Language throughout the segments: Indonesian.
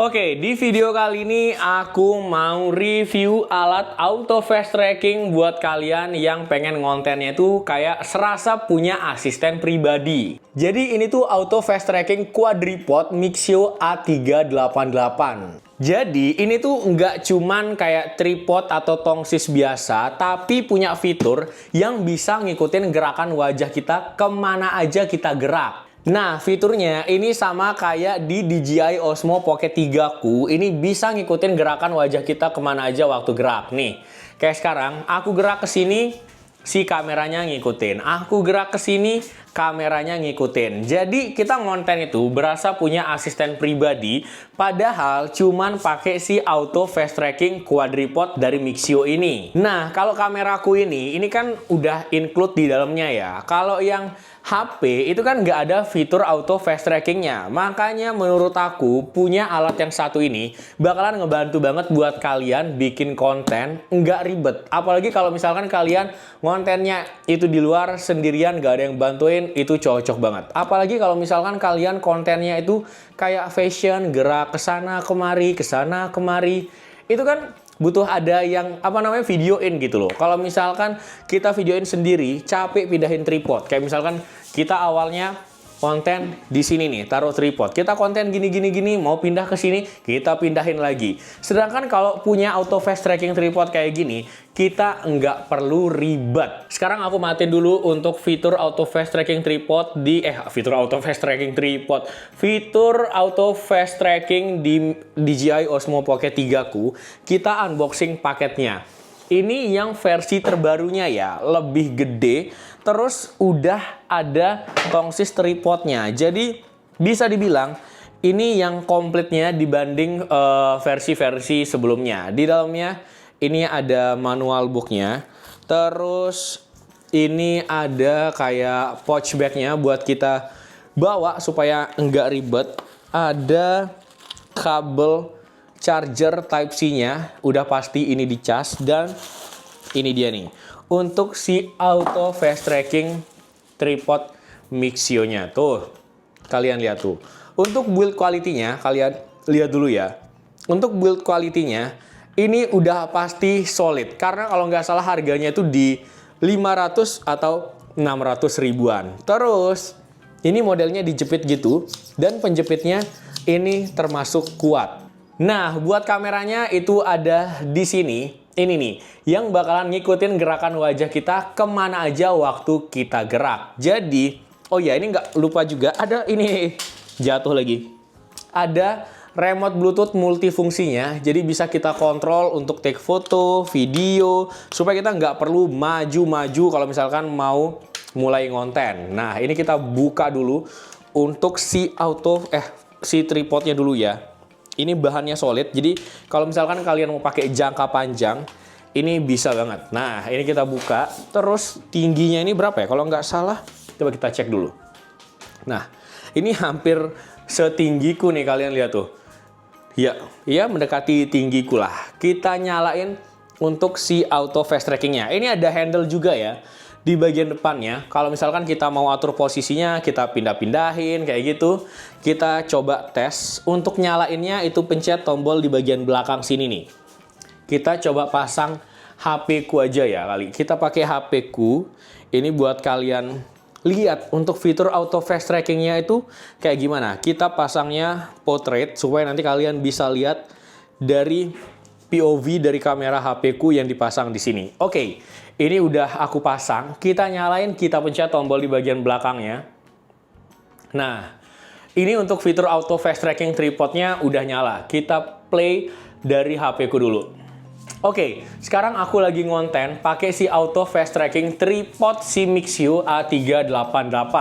Oke, di video kali ini aku mau review alat auto fast tracking buat kalian yang pengen kontennya itu kayak serasa punya asisten pribadi. Jadi ini tuh auto fast tracking quadripod Mixio A388. Jadi ini tuh nggak cuman kayak tripod atau tongsis biasa, tapi punya fitur yang bisa ngikutin gerakan wajah kita kemana aja kita gerak. Nah, fiturnya ini sama kayak di DJI Osmo Pocket 3 ku. Ini bisa ngikutin gerakan wajah kita kemana aja waktu gerak. Nih, kayak sekarang aku gerak ke sini, si kameranya ngikutin. Aku gerak ke sini, kameranya ngikutin. Jadi kita ngonten itu berasa punya asisten pribadi, padahal cuman pakai si auto fast tracking quadripod dari Mixio ini. Nah, kalau kameraku ini kan udah include di dalamnya ya. Kalau yang HP itu kan nggak ada fitur auto fast trackingnya. Makanya menurut aku punya alat yang satu ini bakalan ngebantu banget buat kalian bikin konten nggak ribet. Apalagi kalau misalkan kalian kontennya itu di luar sendirian nggak ada yang bantuin, itu cocok banget. Apalagi kalau misalkan kalian kontennya itu kayak fashion, gerak kesana kemari, itu kan butuh ada yang videoin gitu loh. Kalau misalkan kita videoin sendiri, capek pindahin tripod. Kayak misalkan kita awalnya konten di sini nih, taruh tripod. Kita konten gini, mau pindah ke sini, kita pindahin lagi. Sedangkan kalau punya auto fast tracking tripod kayak gini, kita nggak perlu ribet. Sekarang aku matiin dulu untuk fitur auto fast tracking tripod fitur auto fast tracking di DJI Osmo Pocket 3 ku. Kita unboxing paketnya. Ini yang versi terbarunya ya, lebih gede, terus udah ada tongsis tripodnya. Jadi bisa dibilang ini yang komplitnya dibanding versi-versi sebelumnya. Di dalamnya ini ada manual booknya, terus ini ada kayak pouch bagnya buat kita bawa supaya enggak ribet. Ada kabel charger Type-C-nya, udah pasti ini dicas, dan ini dia nih untuk si auto fast tracking tripod Mixio-nya. Tuh, kalian lihat tuh. Untuk build quality-nya, kalian lihat dulu ya. Untuk build quality-nya, ini udah pasti solid. Karena kalau nggak salah harganya itu di 500 atau 600 ribuan. Terus, ini modelnya dijepit gitu, dan penjepitnya ini termasuk kuat. Nah, buat kameranya itu ada di sini. Ini nih, yang bakalan ngikutin gerakan wajah kita kemana aja waktu kita gerak. Jadi, oh ya, ini nggak lupa juga, ada ini, jatuh lagi. Ada remote Bluetooth multifungsinya, jadi bisa kita kontrol untuk take foto, video, supaya kita nggak perlu maju-maju kalau misalkan mau mulai ngonten. Nah, ini kita buka dulu untuk si tripodnya dulu ya. Ini bahannya solid, jadi kalau misalkan kalian mau pakai jangka panjang, ini bisa banget. Nah, ini kita buka, terus tingginya ini berapa ya? Kalau nggak salah, coba kita cek dulu. Nah, ini hampir setinggiku nih, kalian lihat tuh. Ya mendekati tinggiku lah. Kita nyalain untuk si auto fast trackingnya. Ini ada handle juga ya di bagian depannya. Kalau misalkan kita mau atur posisinya, kita pindah-pindahin kayak gitu. Kita coba tes. Untuk nyalainnya itu pencet tombol di bagian belakang sini nih. Kita coba pasang HP ku aja ya kali. Kita pakai HP ku. Ini buat kalian lihat untuk fitur auto fast trackingnya itu kayak gimana. Kita pasangnya portrait supaya nanti kalian bisa lihat dari POV dari kamera HP ku yang dipasang di sini. Oke, ini udah aku pasang. Kita nyalain, kita pencet tombol di bagian belakangnya. Nah, ini untuk fitur auto fast tracking tripodnya udah nyala. Kita play dari HP ku dulu. Oke, sekarang aku lagi ngonten pakai si auto fast tracking tripod si Mixio A388.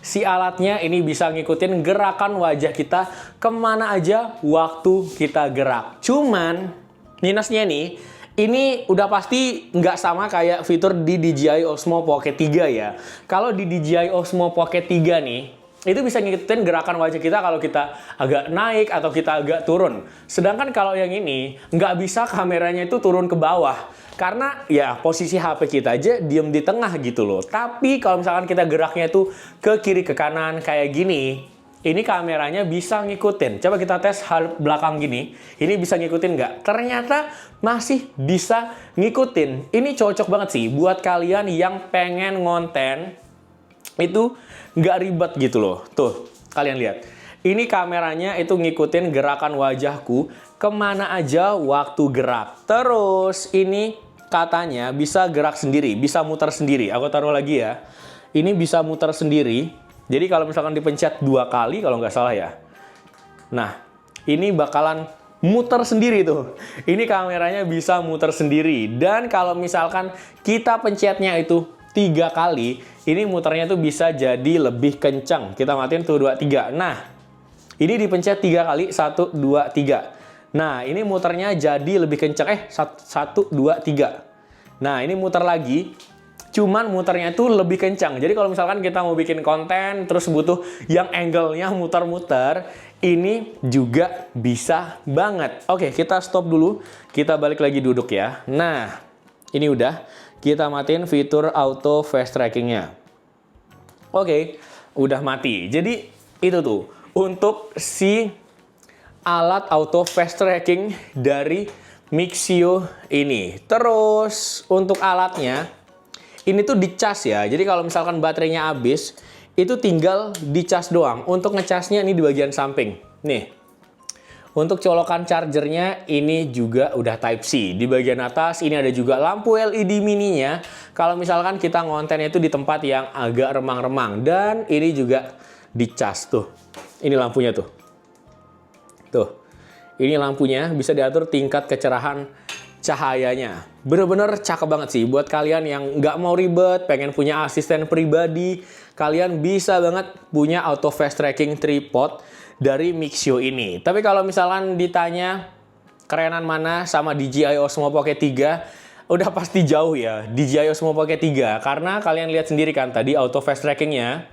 Si alatnya ini bisa ngikutin gerakan wajah kita kemana aja waktu kita gerak. Cuman minusnya nih, ini udah pasti nggak sama kayak fitur di DJI Osmo Pocket 3 ya. Kalau di DJI Osmo Pocket 3 nih, itu bisa ngikutin gerakan wajah kita kalau kita agak naik atau kita agak turun. Sedangkan kalau yang ini, nggak bisa kameranya itu turun ke bawah. Karena ya posisi HP kita aja diem di tengah gitu loh. Tapi kalau misalkan kita geraknya itu ke kiri ke kanan kayak gini, ini kameranya bisa ngikutin. Coba kita tes hal belakang gini. Ini bisa ngikutin nggak? Ternyata masih bisa ngikutin. Ini cocok banget sih buat kalian yang pengen ngonten itu nggak ribet gitu loh. Tuh, kalian lihat. Ini kameranya itu ngikutin gerakan wajahku kemana aja waktu gerak. Terus ini katanya bisa gerak sendiri, bisa muter sendiri. Aku taruh lagi ya. Ini bisa muter sendiri. Jadi kalau misalkan dipencet 2 kali kalau nggak salah ya. Nah, ini bakalan muter sendiri tuh. Ini kameranya bisa muter sendiri. Dan kalau misalkan kita pencetnya itu 3 kali, ini muternya tuh bisa jadi lebih kencang. Kita matiin tuh 2, 3. Nah, ini dipencet 3 kali, 1, 2, 3. Nah, ini muternya jadi lebih kencang. 1, 2, 3. Nah, ini muter lagi. Cuman muternya itu lebih kencang. Jadi kalau misalkan kita mau bikin konten, terus butuh yang angle-nya muter-muter, ini juga bisa banget. Oke, kita stop dulu. Kita balik lagi duduk ya. Nah, ini udah. Kita matiin fitur auto fast tracking-nya. Oke, udah mati. Jadi, itu tuh. Untuk si alat auto fast tracking dari Mixio ini. Terus untuk alatnya ini tuh dicas ya. Jadi kalau misalkan baterainya habis, itu tinggal dicas doang. Untuk ngecasnya ini di bagian samping. Nih. Untuk colokan chargernya ini juga udah Type C. Di bagian atas ini ada juga lampu LED mininya. Kalau misalkan kita ngontennya itu di tempat yang agak remang-remang. Dan ini juga dicas tuh. Ini lampunya tuh. Tuh, ini lampunya bisa diatur tingkat kecerahan cahayanya. Bener-bener cakep banget sih. Buat kalian yang nggak mau ribet, pengen punya asisten pribadi, kalian bisa banget punya auto fast tracking tripod dari Mixio ini. Tapi kalau misalkan ditanya kerenan mana sama DJI Osmo Pocket 3, udah pasti jauh ya DJI Osmo Pocket 3. Karena kalian lihat sendiri kan tadi auto fast trackingnya.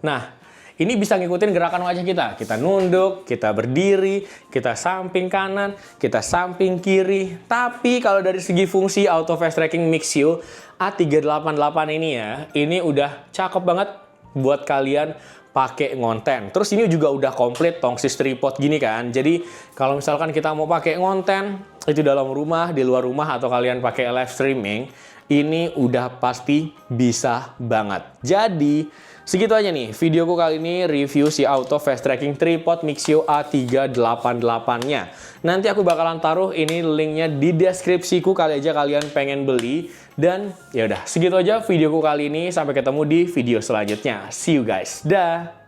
Nah, ini bisa ngikutin gerakan wajah kita. Kita nunduk, kita berdiri, kita samping kanan, kita samping kiri. Tapi kalau dari segi fungsi auto fast tracking Mixio A388 ini ya, ini udah cakep banget buat kalian pakai ngonten. Terus ini juga udah komplit tongsis tripod gini kan. Jadi kalau misalkan kita mau pakai ngonten, itu dalam rumah, di luar rumah, atau kalian pakai live streaming, ini udah pasti bisa banget. Jadi segitu aja nih videoku kali ini review si auto fast tracking tripod Mixio A388-nya. Nanti aku bakalan taruh ini linknya di deskripsiku kali aja kalian pengen beli. Dan ya udah segitu aja videoku kali ini. Sampai ketemu di video selanjutnya. See you guys. Dah.